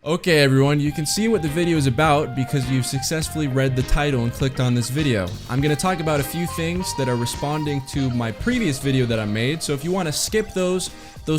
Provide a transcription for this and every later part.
Okay everyone, you can see what the video is about because you've successfully read the title and clicked on this video. I'm going to talk about a few things that are responding to my previous video that I made, so if you want to skip those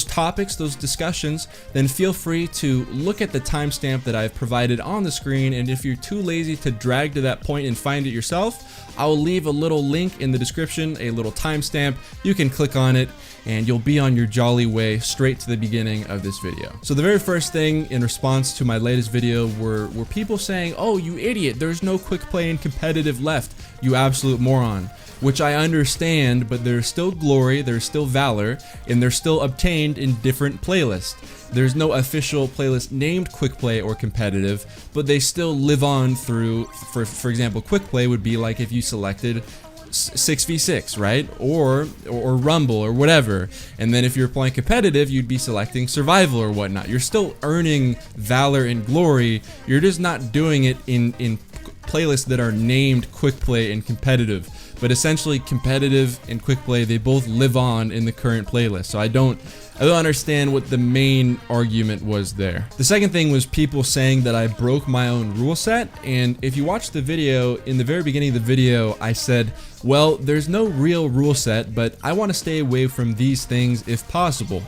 topics, those discussions, then feel free to look at the timestamp that I've provided on the screen, and if you're too lazy to drag to that point and find it yourself, I'll leave a little link in the description, a little timestamp. You can click on it and you'll be on your jolly way straight to the beginning of this video. So the very first thing in response to my latest video were people saying, "Oh, you idiot, there's no quick play and competitive left, you absolute moron." Which I understand, but there's still glory, there's still valor, and they're still obtained in different playlists. There's no official playlist named quick play or competitive, but they still live on through, for example, quick play would be like if you selected 6v6, right? Or rumble or whatever. And then if you're playing competitive, you'd be selecting survival or whatnot. You're still earning valor and glory. You're just not doing it in playlists that are named quick play and competitive. But essentially competitive and quick play, they both live on in the current playlist. So I don't understand what the main argument was there. The second thing was people saying that I broke my own rule set, and if you watch the video, in the very beginning of the video, I said, well, there's no real rule set, but I want to stay away from these things if possible.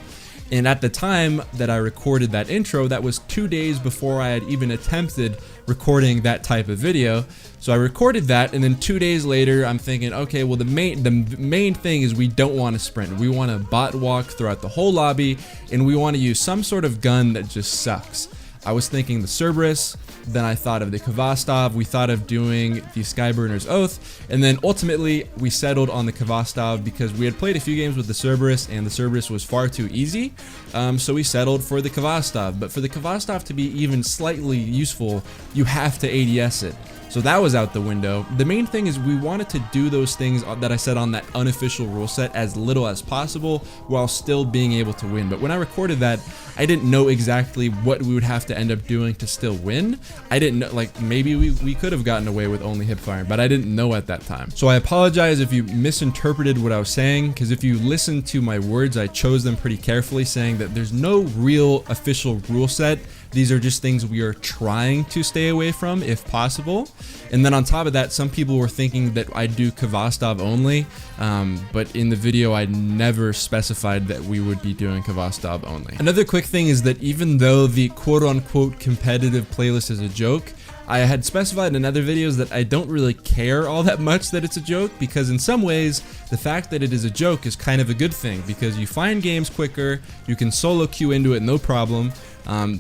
And at the time that I recorded that intro, that was 2 days before I had even attempted recording that type of video. So I recorded that, and then 2 days later, I'm thinking, okay, well the main thing is we don't want to sprint. We want to bot walk throughout the whole lobby, and we want to use some sort of gun that just sucks. I was thinking the Cerberus, then I thought of the Kvastov, we thought of doing the Skyburner's Oath, and then ultimately we settled on the Kvastov because we had played a few games with the Cerberus and the Cerberus was far too easy, so we settled for the Kvastov. But for the Kvastov to be even slightly useful, you have to ADS it. So that was out the window. The main thing is we wanted to do those things that I said on that unofficial rule set as little as possible while still being able to win. But when I recorded that, I didn't know exactly what we would have to end up doing to still win. I didn't know, like maybe we could have gotten away with only hip firing, but I didn't know at that time. So I apologize if you misinterpreted what I was saying, because if you listen to my words, I chose them pretty carefully, saying that there's no real official rule set. These are just things we are trying to stay away from if possible. And then on top of that, some people were thinking that I do Kvastov only, but in the video I never specified that we would be doing Kvastov only. Another quick thing is that even though the quote-unquote competitive playlist is a joke, I had specified in other videos that I don't really care all that much that it's a joke, because in some ways the fact that it is a joke is kind of a good thing, because you find games quicker, you can solo queue into it no problem.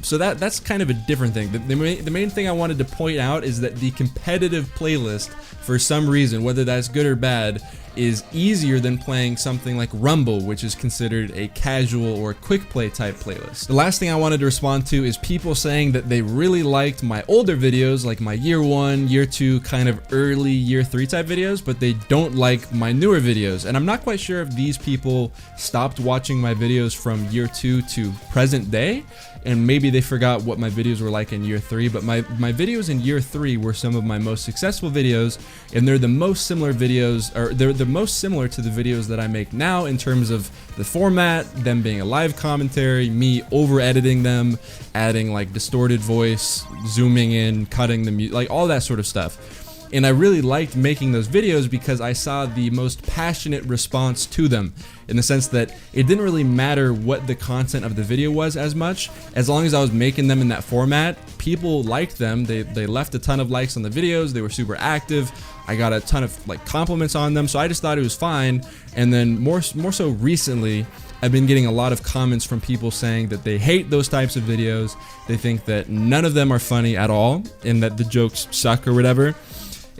So that's kind of a different thing. The main thing I wanted to point out is that the competitive playlist, for some reason, whether that's good or bad, is easier than playing something like Rumble, which is considered a casual or quick play type playlist. The last thing I wanted to respond to is people saying that they really liked my older videos, like my year 1, year 2, kind of early year 3 type videos, but they don't like my newer videos. And I'm not quite sure if these people stopped watching my videos from year 2 to present day, and maybe they forgot what my videos were like in year 3, but my videos in year 3 were some of my most successful videos, and they're the most similar videos, or they're the most similar to the videos that I make now in terms of the format, them being a live commentary, me over editing them, adding like distorted voice, zooming in, cutting the music, like all that sort of stuff. And I really liked making those videos because I saw the most passionate response to them, in the sense that it didn't really matter what the content of the video was as much, as long as I was making them in that format. People liked them, they left a ton of likes on the videos, they were super active, I got a ton of like compliments on them, so I just thought it was fine. And then more so recently, I've been getting a lot of comments from people saying that they hate those types of videos, they think that none of them are funny at all, and that the jokes suck or whatever.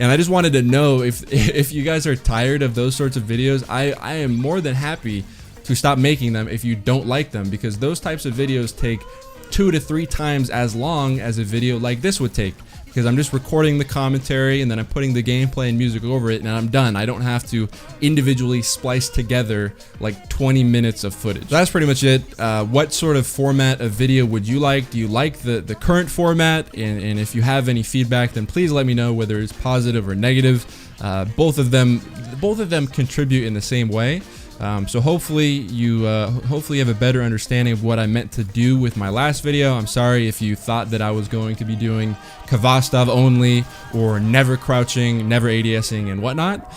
And I just wanted to know if you guys are tired of those sorts of videos. I am more than happy to stop making them if you don't like them, because those types of videos take 2 to 3 times as long as a video like this would take, because I'm just recording the commentary and then I'm putting the gameplay and music over it and I'm done. I don't have to individually splice together like 20 minutes of footage. So that's pretty much it. What sort of format of video would you like? Do you like the current format? And if you have any feedback, then please let me know, whether it's positive or negative. Both of them contribute in the same way. So hopefully you have a better understanding of what I meant to do with my last video. I'm sorry if you thought that I was going to be doing Kvastov only, or never crouching, never ADSing and whatnot.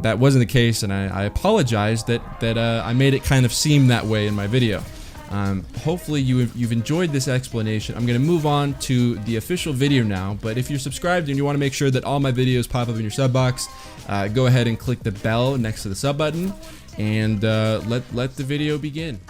That wasn't the case, and I apologize that I made it kind of seem that way in my video. Hopefully you've enjoyed this explanation. I'm going to move on to the official video now, but if you're subscribed and you want to make sure that all my videos pop up in your sub box, go ahead and click the bell next to the sub button, and let the video begin.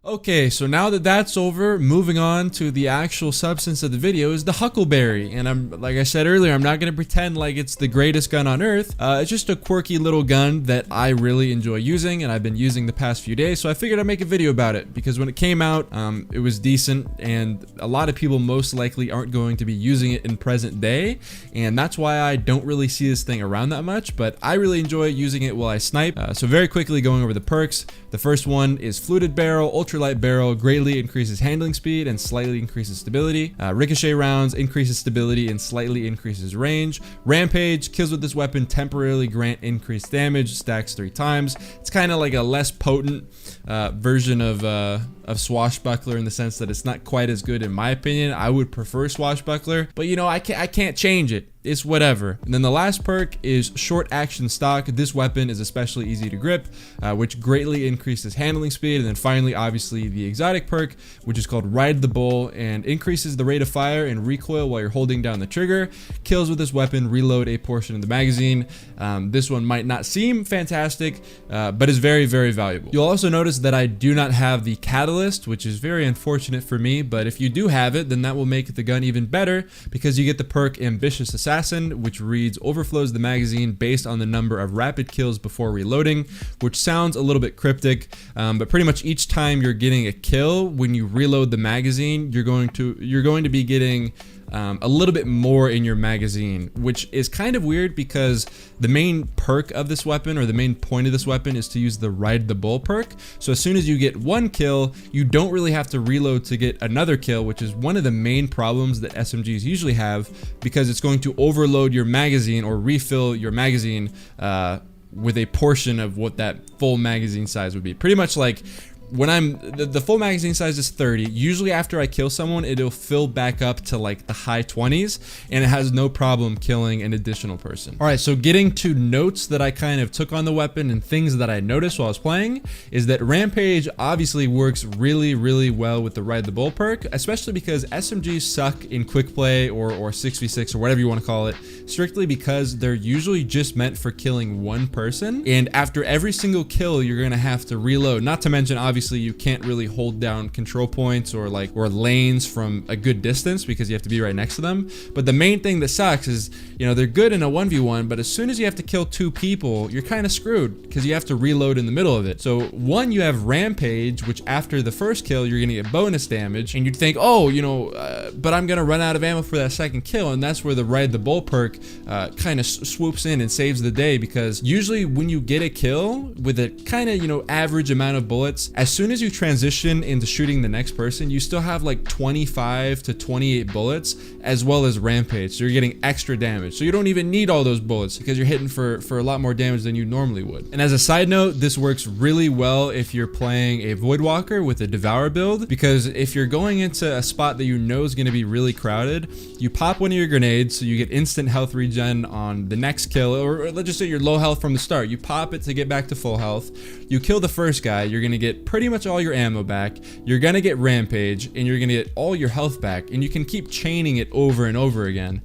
Okay, so now that that's over, moving on to the actual substance of the video is the Huckleberry. And like I said earlier, I'm not going to pretend like it's the greatest gun on earth. It's just a quirky little gun that I really enjoy using, and I've been using the past few days, so I figured I'd make a video about it, because when it came out, it was decent, and a lot of people most likely aren't going to be using it in present day, and that's why I don't really see this thing around that much, but I really enjoy using it while I snipe. So very quickly going over the perks, the first one is Fluted Barrel. Ultralight barrel greatly increases handling speed and slightly increases stability. Ricochet rounds increases stability and slightly increases range. Rampage, kills with this weapon temporarily grant increased damage, stacks 3 times. It's kind of like a less potent version of Swashbuckler, in the sense that it's not quite as good in my opinion. I would prefer Swashbuckler, but you know, I can't change it. It's whatever. And then the last perk is Short Action Stock. This weapon is especially easy to grip, which greatly increases handling speed. And then finally, obviously, the exotic perk, which is called Ride the Bull, and increases the rate of fire and recoil while you're holding down the trigger. Kills with this weapon reload a portion of the magazine. This one might not seem fantastic, but is very, very valuable. You'll also notice that I do not have the catalyst, which is very unfortunate for me, but if you do have it, then that will make the gun even better, because you get the perk Ambitious Assassin, which reads overflows the magazine based on the number of rapid kills before reloading, which sounds a little bit cryptic, but pretty much each time you're getting a kill, when you reload the magazine, you're going to be getting a little bit more in your magazine, which is kind of weird, because the main perk of this weapon, or the main point of this weapon, is to use the Ride the Bull perk. So as soon as you get one kill, you don't really have to reload to get another kill, which is one of the main problems that SMGs usually have, because it's going to overload your magazine or refill your magazine with a portion of what that full magazine size would be. Pretty much like when the full magazine size is 30, usually after I kill someone, it'll fill back up to like the high 20s, and it has no problem killing an additional person. All right, so getting to notes that I kind of took on the weapon and things that I noticed while I was playing, is that Rampage obviously works really, really well with the Ride the Bull perk, especially because SMGs suck in quick play or 6v6 or whatever you want to call it, strictly because they're usually just meant for killing one person, and after every single kill, you're gonna have to reload. Not to mention, obviously, you can't really hold down control points or lanes from a good distance, because you have to be right next to them. But the main thing that sucks is, you know, they're good in a 1v1, but as soon as you have to kill 2 people, you're kind of screwed, because you have to reload in the middle of it. So one, you have Rampage, which after the first kill, you're gonna get bonus damage, and you'd think, oh, you know, but I'm gonna run out of ammo for that second kill, and that's where the Ride the Bull perk kind of swoops in and saves the day, because usually when you get a kill with a kind of, you know, average amount of bullets, as soon as you transition into shooting the next person, you still have like 25 to 28 bullets, as well as Rampage, so you're getting extra damage. So you don't even need all those bullets, because you're hitting for a lot more damage than you normally would. And as a side note, this works really well if you're playing a Voidwalker with a Devour build, because if you're going into a spot that you know is going to be really crowded, you pop one of your grenades, so you get instant health regen on the next kill, or let's just say you're low health from the start. You pop it to get back to full health. You kill the first guy, you're going to get pretty much all your ammo back, you're gonna get Rampage, and you're gonna get all your health back, and you can keep chaining it over and over again.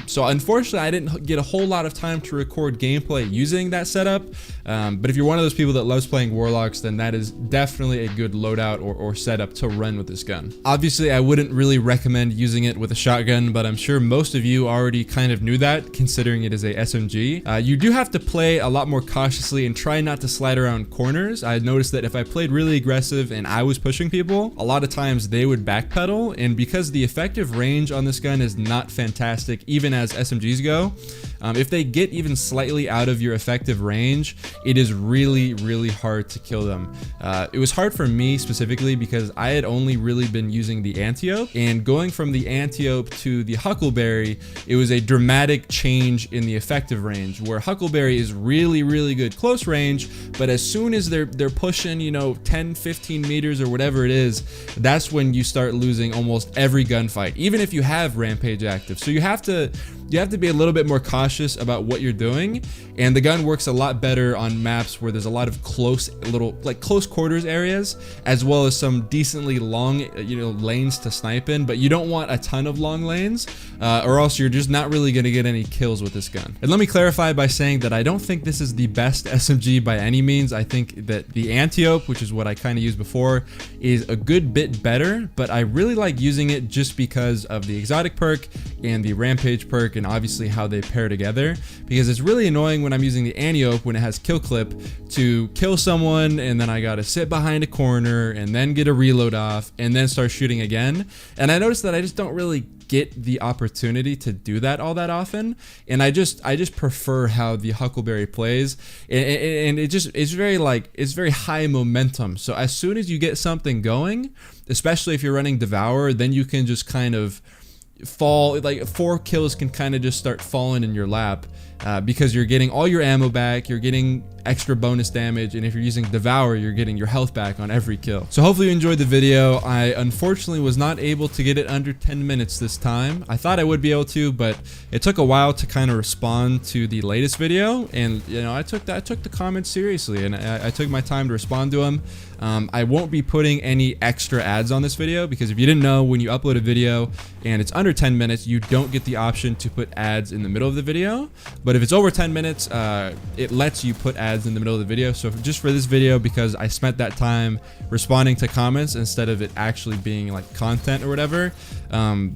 So unfortunately, I didn't get a whole lot of time to record gameplay using that setup, but if you're one of those people that loves playing Warlocks, then that is definitely a good loadout or setup to run with this gun. Obviously, I wouldn't really recommend using it with a shotgun, but I'm sure most of you already kind of knew that, considering it is a SMG. You do have to play a lot more cautiously and try not to slide around corners. I noticed that if I played really aggressive and I was pushing people, a lot of times they would backpedal, and because the effective range on this gun is not fantastic, even as SMGs go, if they get even slightly out of your effective range, it is really, really hard to kill them. It was hard for me specifically because I had only really been using the Antiope, and going from the Antiope to the Huckleberry, it was a dramatic change in the effective range, where Huckleberry is really, really good close range, but as soon as they're pushing, you know, 10, 15 meters or whatever it is, that's when you start losing almost every gunfight, even if you have Rampage active. So you have to be a little bit more cautious about what you're doing, and the gun works a lot better on maps where there's a lot of close quarters areas, as well as some decently long, you know, lanes to snipe in, but you don't want a ton of long lanes, or else you're just not really going to get any kills with this gun. And let me clarify by saying that I don't think this is the best SMG by any means. I think that the Antiope, which is what I kind of used before, is a good bit better, but I really like using it just because of the exotic perk and the Rampage perk, and obviously how they pair together, because it's really annoying when I'm using the Antiope when it has kill clip to kill someone and then I gotta sit behind a corner and then get a reload off and then start shooting again. And I noticed that I just don't really get the opportunity to do that all that often, and I just prefer how the Huckleberry plays, and it's very high momentum. So as soon as you get something going, especially if you're running Devour, then you can just kind of fall, like 4 kills can kind of just start falling in your lap, because you're getting all your ammo back, you're getting extra bonus damage, and if you're using Devour, you're getting your health back on every kill. So hopefully you enjoyed the video. I unfortunately was not able to get it under 10 minutes this time. I thought I would be able to, but it took a while to kind of respond to the latest video, and you know, I took the comments seriously, and I took my time to respond to them. I won't be putting any extra ads on this video, because if you didn't know, when you upload a video and it's under 10 minutes, you don't get the option to put ads in the middle of the video. But if it's over 10 minutes, it lets you put ads in the middle of the video. So just for this video, because I spent that time responding to comments instead of it actually being like content or whatever,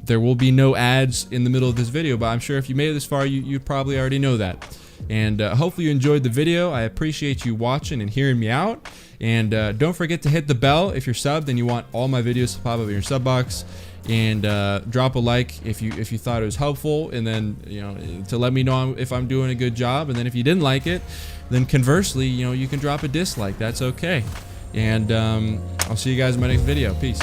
there will be no ads in the middle of this video. But I'm sure if you made it this far, you probably already know that. And hopefully you enjoyed the video. I appreciate you watching and hearing me out. And don't forget to hit the bell if you're subbed and you want all my videos to pop up in your sub box. And drop a like if you thought it was helpful, and then, you know, to let me know if I'm doing a good job. And then if you didn't like it, then conversely, you know, you can drop a dislike. That's okay. And I'll see you guys in my next video. Peace.